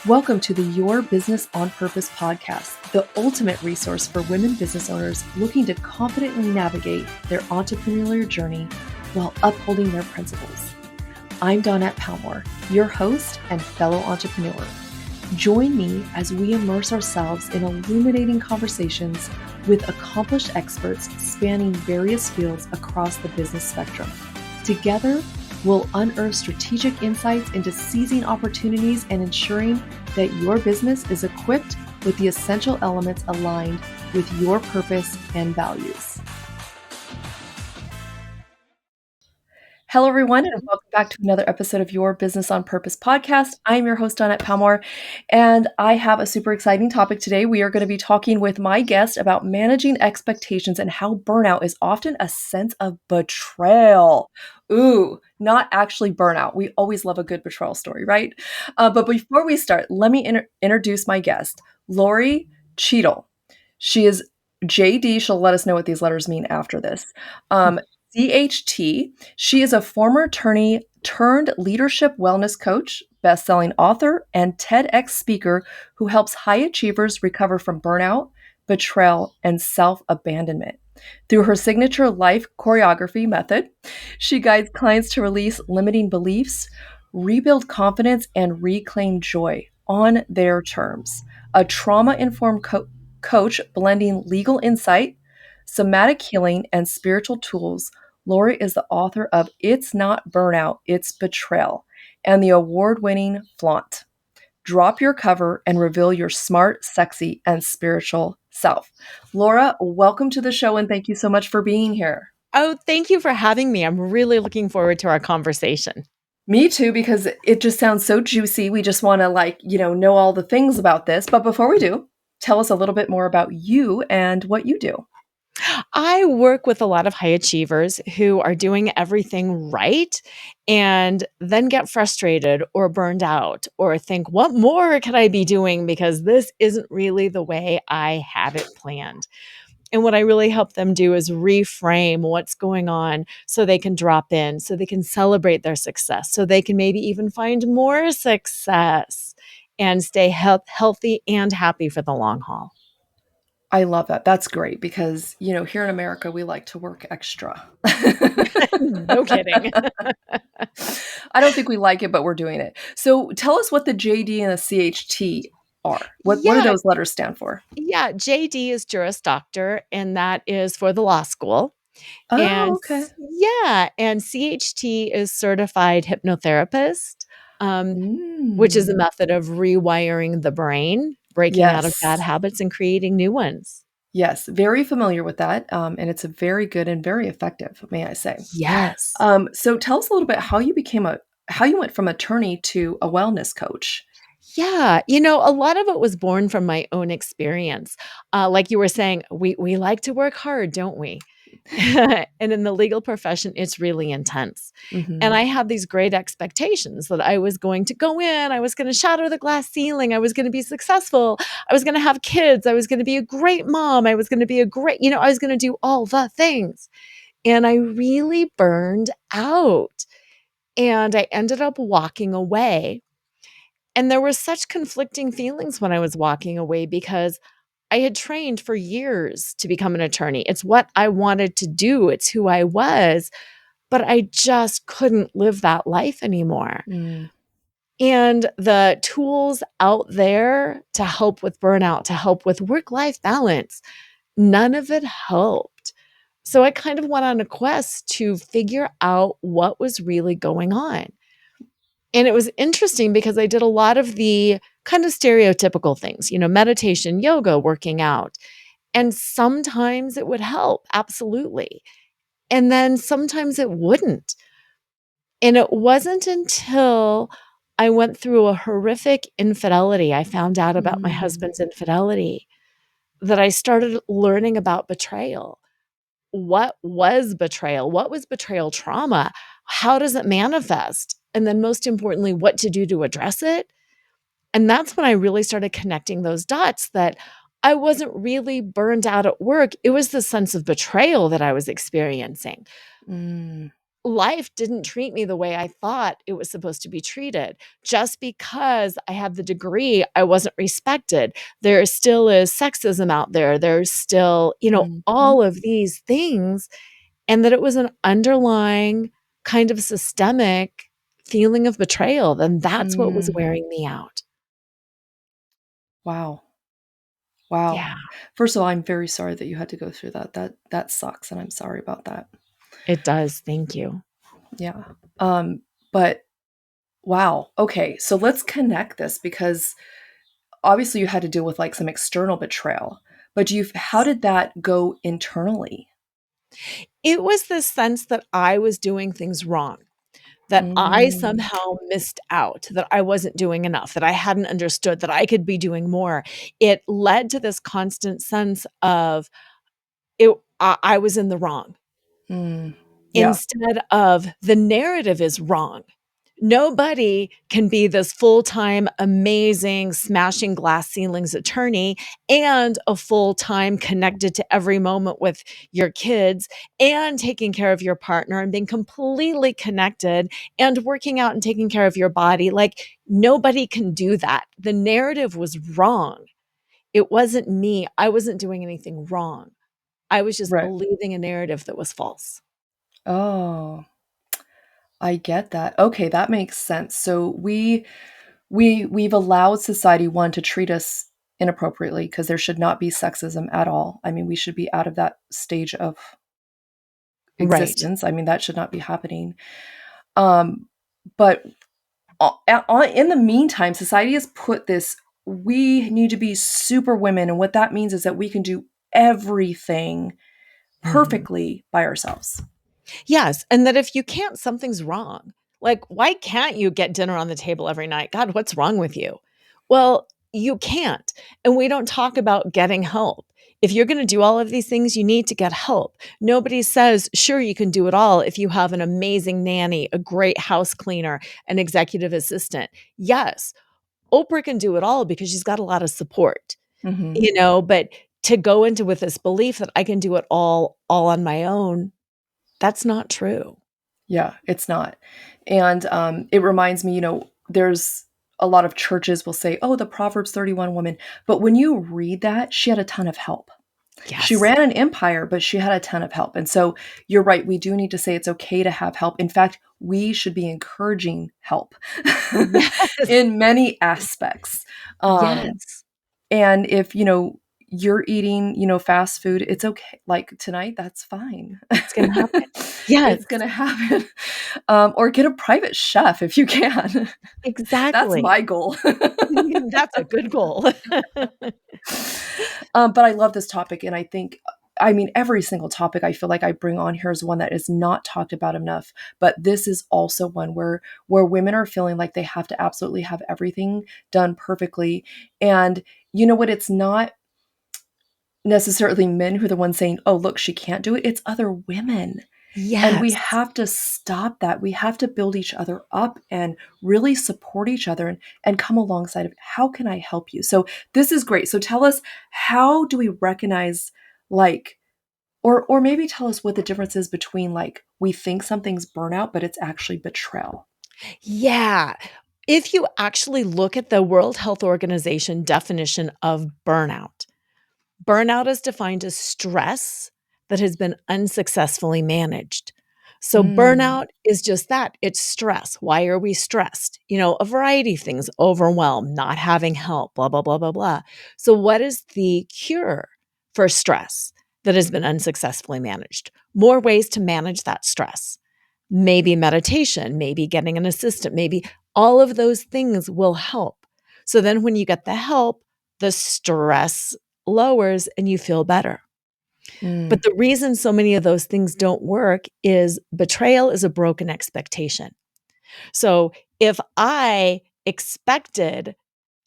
Welcome to the Your Business on Purpose podcast, the ultimate resource for women business owners looking to confidently navigate their entrepreneurial journey while upholding their principles. I'm Dawnette Palmore, your host and fellow entrepreneur. Join me as we immerse ourselves in illuminating conversations with accomplished experts spanning various fields across the business spectrum. Together, we'll unearth strategic insights into seizing opportunities and ensuring that your business is equipped with the essential elements aligned with your purpose and values. Hello, everyone, and welcome back to another episode of Your Business on Purpose podcast. I'm your host, Dawnette Palmore, and I have a super exciting topic today. We are going to be talking with my guest about managing expectations and how burnout is often a sense of betrayal. Ooh, not actually burnout. We always love a good betrayal story, right? But before we start, let me introduce my guest, Lora Cheadle. She is JD. She'll let us know what these letters mean after this. CHT. She is a former attorney turned leadership wellness coach, best-selling author, and TEDx speaker who helps high achievers recover from burnout, betrayal, and self-abandonment. Through her signature life choreography method, she guides clients to release limiting beliefs, rebuild confidence, and reclaim joy on their terms. A trauma-informed coach blending legal insight, somatic healing, and spiritual tools, Lora is the author of It's Not Burnout, It's Betrayal, and the award-winning Flaunt. Drop your cover and reveal your smart, sexy, and spiritual self. Lora, welcome to the show, and thank you so much for being here. Oh, thank you for having me. I'm really looking forward to our conversation. Me too, because it just sounds so juicy. We just want to know all the things about this. But before we do, tell us a little bit more about you and what you do. I work with a lot of high achievers who are doing everything right and then get frustrated or burned out or think, what more could I be doing? Because this isn't really the way I have it planned. And what I really help them do is reframe what's going on so they can drop in, so they can celebrate their success, so they can maybe even find more success and stay healthy and happy for the long haul. I love that. That's great because, here in America, we like to work extra. No kidding. I don't think we like it, but we're doing it. So tell us what the JD and the CHT are. What do those letters stand for? Yeah, JD is Juris Doctor, and that is for the law school. Oh, okay. And CHT is Certified Hypnotherapist, which is a method of rewiring the brain, breaking out of bad habits and creating new ones. Yes, very familiar with that, and it's a very good and very effective, may I say. Yes. So tell us a little bit how you went from attorney to a wellness coach. Yeah, a lot of it was born from my own experience. Like you were saying, we like to work hard, don't we? And in the legal profession, it's really intense. Mm-hmm. And I had these great expectations that I was going to go in, I was going to shatter the glass ceiling, I was going to be successful, I was going to have kids, I was going to be a great mom, I was going to be I was going to do all the things. And I really burned out. And I ended up walking away. And there were such conflicting feelings when I was walking away because I had trained for years to become an attorney. It's what I wanted to do. It's who I was, but I just couldn't live that life anymore. And the tools out there to help with burnout, to help with work-life balance, none of it helped. So I kind of went on a quest to figure out what was really going on. And it was interesting because I did a lot of the kind of stereotypical things, meditation, yoga, working out. And sometimes it would help, absolutely. And then sometimes it wouldn't. And it wasn't until I went through a horrific infidelity, I found out about my husband's infidelity, that I started learning about betrayal. What was betrayal? What was betrayal trauma? How does it manifest? And then most importantly, what to do to address it. And that's when I really started connecting those dots that I wasn't really burned out at work. It was the sense of betrayal that I was experiencing. life didn't treat me the way I thought it was supposed to be treated. Just because I have the degree, I wasn't respected. There still is sexism out there. There's still, Mhm. all of these things. And that it was an underlying kind of systemic feeling of betrayal. Then that's what was Mm. wearing me out. Wow. Wow. Yeah, First of all, I'm very sorry that you had to go through that. That sucks, and I'm sorry about that. it does. Thank you. Yeah. But wow. Okay, so let's connect this because obviously you had to deal with like some external betrayal. But how did that go internally? It was the sense that I was doing things wrong, that I Mm, somehow missed out, that I wasn't doing enough, that I hadn't understood that I could be doing more. It led to this constant sense of I was in the wrong, mm, yeah. instead of the narrative is wrong. Nobody can be this full-time, amazing, smashing glass ceilings attorney and a full-time connected to every moment with your kids and taking care of your partner and being completely connected and working out and taking care of your body. Like, nobody can do that. The narrative was wrong. It wasn't me. I wasn't doing anything wrong. I was just Right. believing a narrative that was false. Oh, I get that. Okay, that makes sense. So we've allowed society one to treat us inappropriately because there should not be sexism at all. I mean, we should be out of that stage of Right. existence. I mean, that should not be happening. Um, but in the meantime, society has put this we need to be super women. And what that means is that we can do everything Mhm. perfectly by ourselves. Yes, and that if you can't, something's wrong. Like, why can't you get dinner on the table every night? God, what's wrong with you? Well, you can't. And we don't talk about getting help. If you're going to do all of these things, you need to get help. Nobody says, sure, you can do it all if you have an amazing nanny, a great house cleaner, an executive assistant. Yes, Oprah can do it all because she's got a lot of support, Hmm. but to go into with this belief that I can do it all on my own, that's not true. Yeah, it's not. And it reminds me, there's a lot of churches will say, oh, the Proverbs 31 woman. But when you read that, she had a ton of help. She Yes. ran an empire, but she had a ton of help. And so you're right. We do need to say it's okay to have help. In fact, we should be encouraging help Yes. in many aspects. Um, Yes. and if, you're eating, fast food, it's okay. Like tonight, that's fine. It's gonna happen. Yes, It's going to happen. Or get a private chef if you can. That's exactly. my goal. That's a good goal. But I love this topic, and I mean, every single topic I feel like I bring on here is one that is not talked about enough. But this is also one where women are feeling like they have to absolutely have everything done perfectly. And you know what? It's not necessarily men who are the ones saying, "Oh, look, she can't do it." It's other women. And we Yes. have to stop that. We have to build each other up and really support each other and come alongside of how can I help you? So this is great. So tell us, how do we recognize like or maybe tell us what the difference is between like we think something's burnout, but it's actually betrayal. Yeah. If you actually look at the World Health Organization definition of burnout, burnout is defined as stress that has been unsuccessfully managed. So, Mm, burnout is just that, it's stress. Why are we stressed? A variety of things, overwhelm, not having help, blah, blah, blah, blah, blah. So, what is the cure for stress that has been unsuccessfully managed? More ways to manage that stress. Maybe meditation, maybe getting an assistant, maybe all of those things will help. So then when you get the help, the stress lowers and you feel better. mm, But the reason so many of those things don't work is betrayal is a broken expectation. So if I expected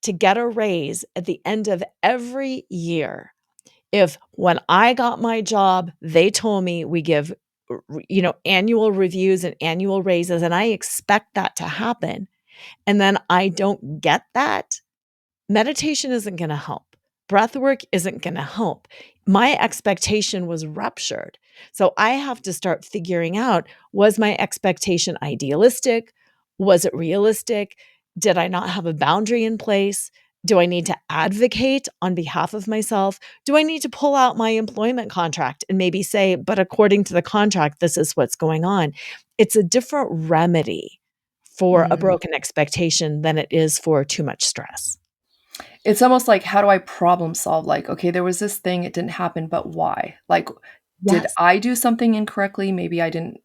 to get a raise at the end of every year, if when I got my job, they told me we give annual reviews and annual raises, and I expect that to happen, and then I don't get that, meditation isn't going to help. Breath work isn't going to help. my expectation was ruptured. So I have to start figuring out, was my expectation idealistic? Was it realistic? Did I not have a boundary in place? Do I need to advocate on behalf of myself? Do I need to pull out my employment contract and maybe say, but according to the contract, this is what's going on? It's a different remedy for a Mm. broken expectation than it is for too much stress. It's almost like, how do I problem solve? Like, okay, there was this thing, it didn't happen, but why? Like, did Yes. I do something incorrectly? Maybe I didn't,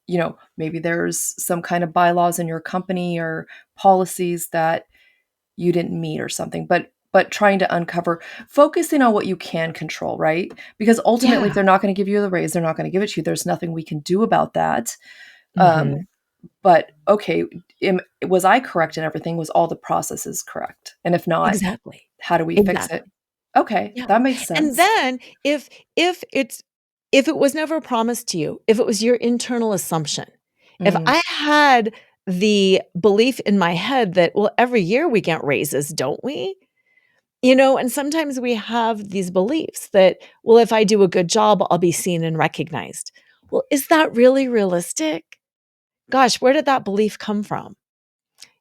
maybe there's some kind of bylaws in your company or policies that you didn't meet or something. But trying to uncover, focusing on what you can control, right? Because ultimately, if Yeah. they're not going to give you the raise, they're not going to give it to you. There's nothing we can do about that. Um, Mhm. but okay, was I correct in everything? Was all the processes correct? And if not, Exactly. how do we fix it? Exactly. Okay, Yeah. that makes And sense. then if it's if it was never promised to you, if it was your internal assumption, if Mm, I had the belief in my head that, well, every year we get raises, don't we? And sometimes we have these beliefs that, well, if I do a good job, I'll be seen and recognized. Well, is that really realistic? Gosh, where did that belief come from?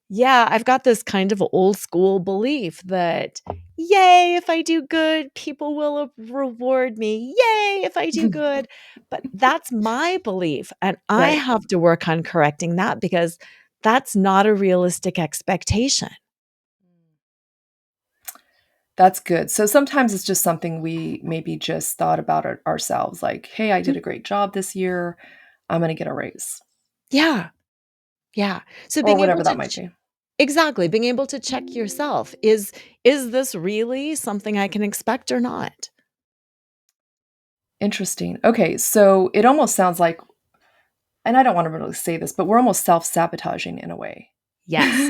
Yeah, I've got this kind of old school belief that, yay, if I do good, people will reward me. Yay, if I do good. But that's my belief. And I right. have to work on correcting that because that's not a realistic expectation. That's good. So sometimes it's just something we maybe just thought about ourselves, like, "Hey, I did Mm, a great job this year. I'm gonna get a raise," yeah. Yeah. So or being able whatever to that might be. exactly, being able to check yourself is this really something I can expect or not? Interesting. Okay, so it almost sounds like, and I don't wanna really say this, but we're almost self-sabotaging in a way. Yes,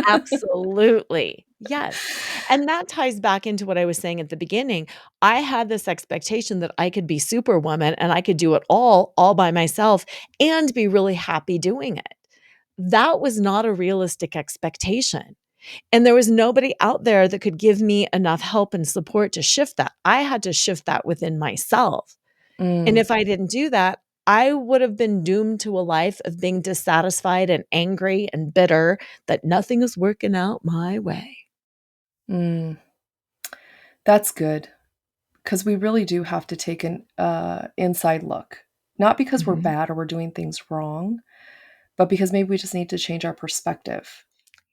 absolutely. Yes, and that ties back into what I was saying at the beginning. I had this expectation that I could be superwoman and I could do it all by myself and be really happy doing it. That was not a realistic expectation, and there was nobody out there that could give me enough help and support to shift that. I had to shift that within myself. And Mm, if I didn't do that, I would have been doomed to a life of being dissatisfied and angry and bitter that nothing is working out my way. mm, that's good, 'cause we really do have to take an, inside look. Not because we're Mhm. bad or we're doing things wrong, but because maybe we just need to change our perspective.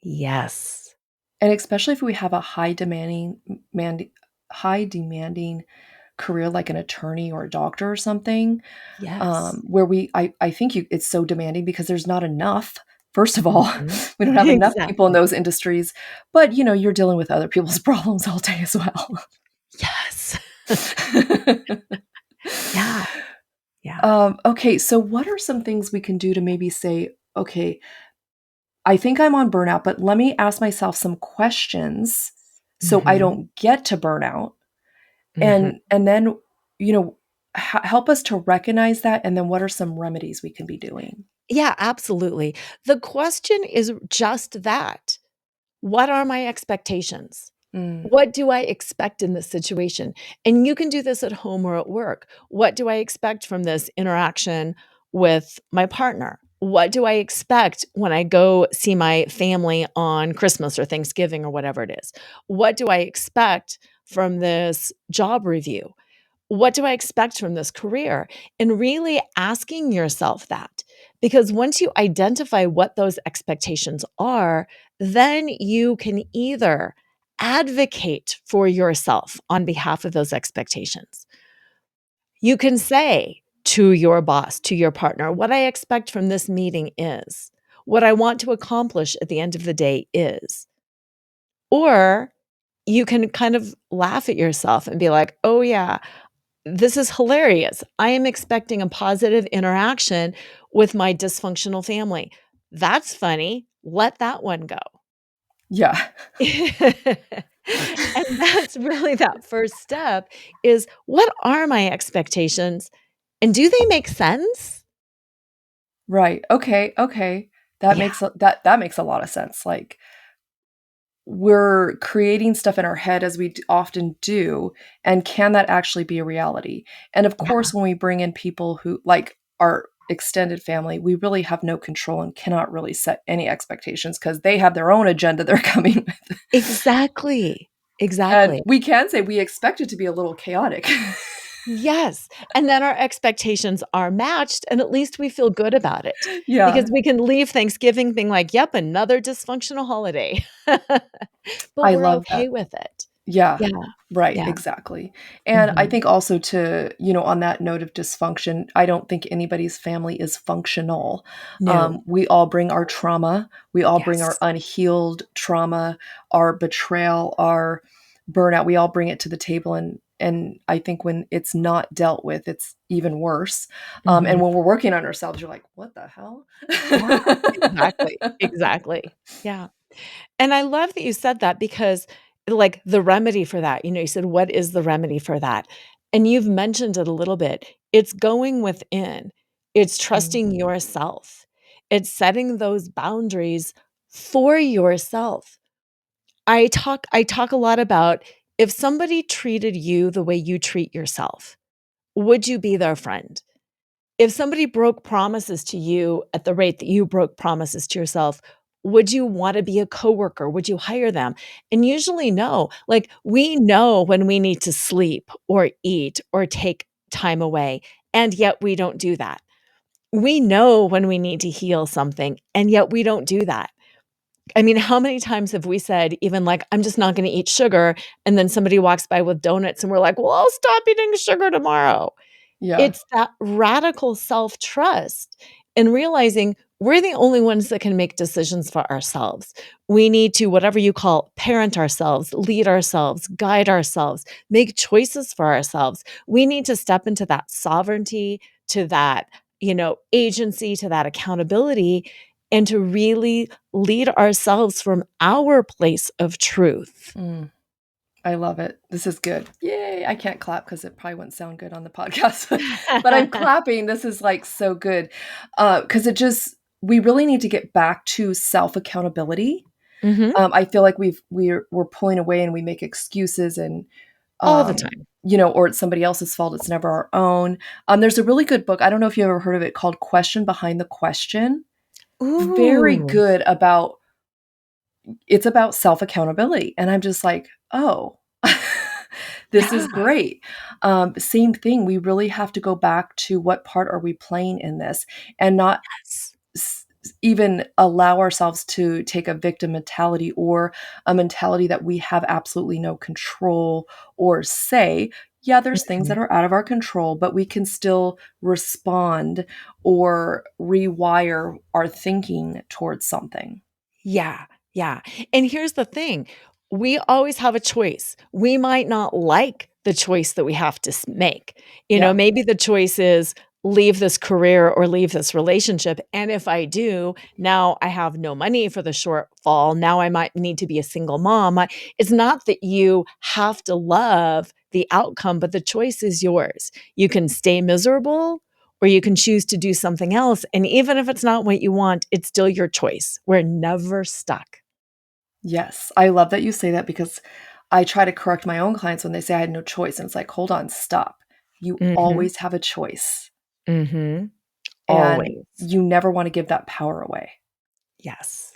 Yes. And especially if we have a high demanding career like an attorney or a doctor or something, Yes. where I think it's so demanding because there's not enough. First of all, Mhm. we don't have enough people in Exactly. those industries, but, you're dealing with other people's problems all day as well. Yes. Yeah. Yeah. Okay, so what are some things we can do to maybe say, "Okay, I think I'm on burnout, but let me ask myself some questions so I Mhm. don't get to burnout." Mhm. And then, you know, help us to recognize that, and then what are some remedies we can be doing? Yeah, absolutely. The question is just that. What are my expectations? Mm, What do I expect in this situation? And you can do this at home or at work. What do I expect from this interaction with my partner? What do I expect when I go see my family on Christmas or Thanksgiving or whatever it is? What do I expect from this job review? What do I expect from this career? And really asking yourself that. Because once you identify what those expectations are, then you can either advocate for yourself on behalf of those expectations. You can say to your boss, to your partner, what I expect from this meeting is, what I want to accomplish at the end of the day is. Or you can kind of laugh at yourself and be like, oh, yeah, this is hilarious. I am expecting a positive interaction with my dysfunctional family. That's funny. Let that one go. yeah. And that's really that first step is what are my expectations and do they make sense? Right. Okay, okay. Yeah. That makes a lot of sense, like, we're creating stuff in our head as we often do, and can that actually be a reality? And of Yeah. course, when we bring in people who like our extended family, we really have no control and cannot really set any expectations because they have their own agenda they're coming with. Exactly. And Exactly. we can say we expect it to be a little chaotic. Yes, and then our expectations are matched, and at least we feel good about it, because Yeah. we can leave Thanksgiving being like, "Yep, another dysfunctional holiday." But I we're love that. okay with it. Yeah, Yeah, right, yeah. exactly. And I Mhm. think also to, on that note of dysfunction, I don't think anybody's family is functional. No. We all bring our trauma, we all bring our Yes. unhealed trauma, our betrayal, our burnout. We all bring it to the table, and I think when it's not dealt with, it's even worse. And Mhm. when we're working on ourselves, you're like, "What the hell?" Yeah, exactly, exactly. Yeah. And I love that you said that because, like, the remedy for that, you said, "What is the remedy for that?" And you've mentioned it a little bit. It's going within. It's Mm, trusting yourself. It's setting those boundaries for yourself. I talk a lot about if somebody treated you the way you treat yourself, would you be their friend? If somebody broke promises to you at the rate that you broke promises to yourself, would you wanna be a coworker? Would you hire them? And usually, no. Like, we know when we need to sleep or eat or take time away, and yet we don't do that. We know when we need to heal something, and yet we don't do that. I mean, how many times have we said even like, "I'm just not gonna eat sugar," and then somebody walks by with donuts and we're like, "Well, I'll stop eating sugar tomorrow." yeah. It's that radical self-trust and realizing we're the only ones that can make decisions for ourselves. We need to, whatever you call, parent ourselves, lead ourselves, guide ourselves, make choices for ourselves. We need to step into that sovereignty, to that, agency, to that accountability, and to really lead ourselves from our place of truth. Mm. I love it. This is good. Yay. I can't clap because it probably wouldn't sound good on the podcast, but I'm clapping. This is like so good. Because we really need to get back to self accountability. Mhm. I feel like we're pulling away and we make excuses and, All the time. or it's somebody else's fault. It's never our own. There's a really good book. I don't know if you ever heard of it called Question Behind the Question. Very Ooh, good about it's about self-accountability, and I'm just like, "Oh, this is yeah. great." Same thing, we really have to go back to what part are we playing in this and not Yes. even allow ourselves to take a victim mentality or a mentality that we have absolutely no control or say. Yeah, there's things that Mhm. are out of our control, but we can still respond or rewire our thinking towards something. Yeah, yeah, and here's the thing, we always have a choice. We might not like the choice that we have to make. Yeah. Maybe the choice is leave this career or leave this relationship, and if I do, now I have no money for the shortfall, now I might need to be a single mom. It's not that you have to love the outcome, but the choice is yours. You can stay miserable or you can choose to do something else. And even if it's not what you want, it's still your choice. We're never stuck. Yes, I love that you say that because I try to correct my own clients when they say I had no choice, and it's like, "Hold on, stop. You Mhm, always have a choice, mhm, and always. you never wanna give that power away." Yes,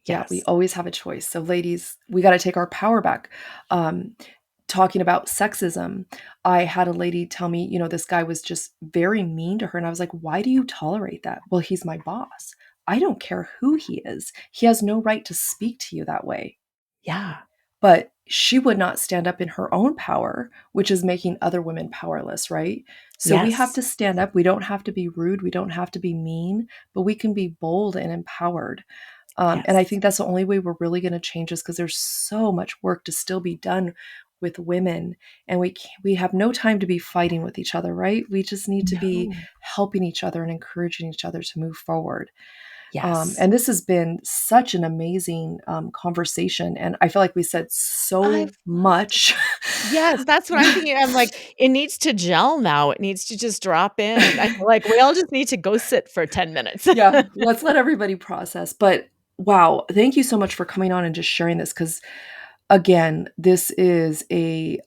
Yeah, we yes, always have a choice. So ladies, we gotta take our power back. Um, Talking about sexism, I had a lady tell me, this guy was just very mean to her, and I was like, "Why do you tolerate that?" "Well, he's my boss. I don't care who he is. He has no right to speak to you that way." yeah, But she would not stand up in her own power, which is making other women powerless, right? So we have yes, to stand up. We don't have to be rude. We don't have to be mean, but we can be bold and empowered. And I yes. think that's the only way we're really going to change this because there's so much work to still be done with women, and we have no time to be fighting with each other, right? We just need to be No. helping each other and encouraging each other to move forward. Yes. And this has been such an amazing conversation. And I feel like we said so I've loved it. much. Yes, that's what I'm thinking. I'm like, it needs to gel now. It needs to just drop in. I feel like we all just need to go sit for 10 minutes. Yeah, let's let everybody process. But Wow. Thank you so much for coming on and just sharing this because, again, it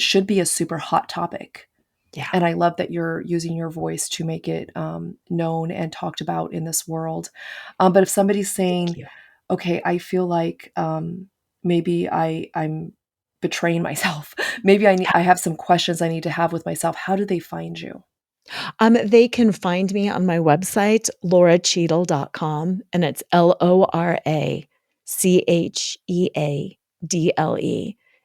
should be a super hot topic. Yeah. And I love that you're using your voice to make it known and talked about in this world. But if somebody's Thank saying, you. okay, I feel like maybe I'm betraying myself. Maybe I have some questions I need to have with myself. How do they find you? They can find me on my website, loracheadle.com, and it's LoraCheadle.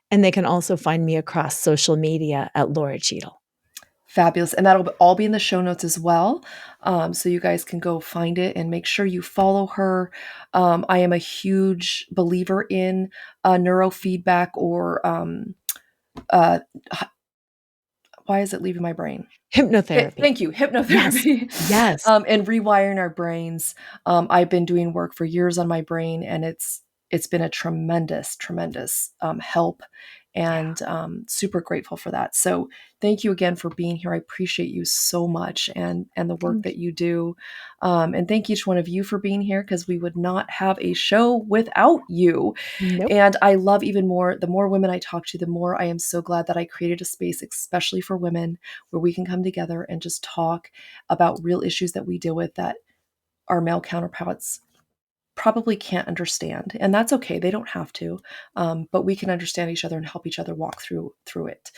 And they can also find me across social media at Lora Cheadle. Fabulous. And that'll all be in the show notes as well. So you guys can go find it and make sure you follow her. I am a huge believer in neurofeedback or uh, why is it leaving my brain? Hypnotherapy. Thank you, Yes. hypnotherapy, Yes. and rewiring our brains. I've been doing work for years on my brain, and it's been a tremendous help, Yeah. and super grateful for that. So thank you again for being here. I appreciate you so much, and the work Thank that you do, and thank each one of you for being here because we would not have a show without you. Nope. And I love even more, the more women I talk to, the more I am so glad that I created a space, especially for women, where we can come together and just talk about real issues that we deal with that our male counterparts probably can't understand. And that's okay. They don't have to. But we can understand each other and help each other walk through it.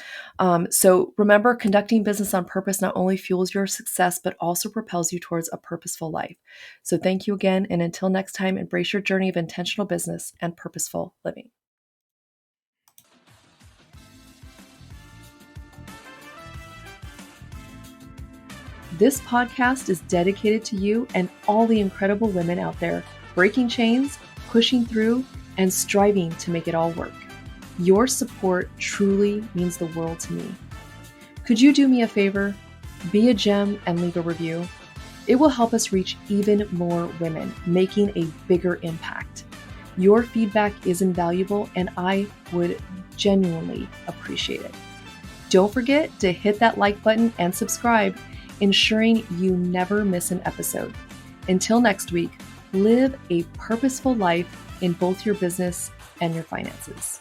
So remember, conducting business on purpose not only fuels your success, but also propels you towards a purposeful life. So thank you again. And until next time, embrace your journey of intentional business and purposeful living. This podcast is dedicated to you and all the incredible women out there breaking chains, pushing through, and striving to make it all work. Your support truly means the world to me. Could you do me a favor? Be a gem and leave a review. It will help us reach even more women, making a bigger impact. Your feedback is invaluable, and I would genuinely appreciate it. Don't forget to hit that like button and subscribe, ensuring you never miss an episode. Until next week, live a purposeful life in both your business and your finances.